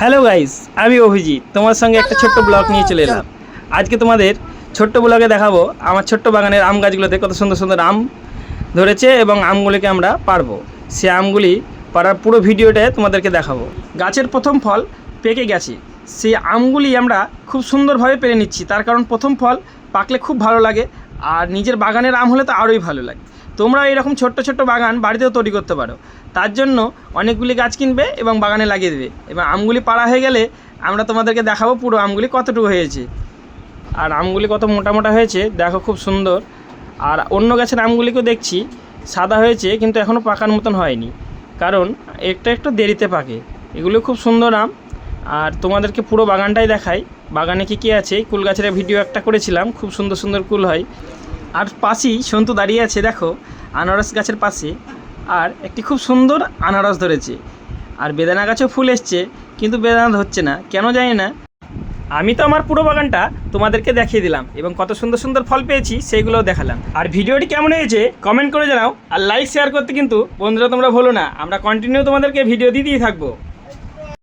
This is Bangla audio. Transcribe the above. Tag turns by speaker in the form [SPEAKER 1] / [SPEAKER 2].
[SPEAKER 1] হ্যালো গাইস, আমি অভিজিৎ তোমার সঙ্গে একটা ছোট্ট ব্লগ নিয়ে চলে এলাম। আজকে তোমাদের ছোট্ট ব্লগে দেখাবো আমার ছোট্ট বাগানের আম গাছগুলোতে কত সুন্দর সুন্দর আম ধরেছে এবং আমগুলিকে আমরা পারবো। সে আমগুলি পাড়ার পুরো ভিডিওটা তোমাদেরকে দেখাবো। গাছের প্রথম ফল পেকে গেছে, সেই আমগুলি আমরা খুব সুন্দরভাবে পেরে নিচ্ছি। তার কারণ প্রথম ফল পাকলে খুব ভালো লাগে, আর নিজের বাগানের আম হলে তো আরোই ভালো লাগে। তোমরা এরকম ছোট্ট ছোট্ট বাগান বাড়িতেও তৈরি করতে পারো। তার জন্য অনেকগুলি গাছ কিনবে এবং বাগানে লাগিয়ে দেবে, এবং আমগুলি পাড়া হয়ে গেলে আমরা তোমাদেরকে দেখাবো পুরো আমগুলি কতটুকু হয়েছে। আর আমগুলি কত মোটা মোটা হয়েছে দেখো, খুব সুন্দর। আর অন্য গাছের আমগুলিকেও দেখছি সাদা হয়েছে, কিন্তু এখনও পাকার মতন হয়নি, কারণ একটু একটু দেরিতে পাকে। এগুলো খুব সুন্দর আম। আর তোমাদেরকে পুরো বাগানটাই দেখাই, বাগানে কী কী আছে। কুল গাছের ভিডিও একটা করেছিলাম, খুব সুন্দর সুন্দর কুল হয়। আর পাশেই সন্তু দাঁড়িয়ে আছে দেখো, আনারস গাছের পাশে, আর একটি খুব সুন্দর আনারস ধরেছে। আর বেদানা গাছেও ফুল এসছে, কিন্তু বেদানা ধরছে না, কেন জানি না। আমি তো আমার পুরো বাগানটা তোমাদেরকে দেখিয়ে দিলাম এবং কত সুন্দর সুন্দর ফল পেয়েছি সেইগুলোও দেখালাম। আর ভিডিওটি কেমন হয়েছে কমেন্ট করে জানাও, আর লাইক শেয়ার করতে কিন্তু বন্ধুরা তোমরা ভুলো না। আমরা কন্টিনিউ তোমাদেরকে ভিডিও দিতেই থাকবো।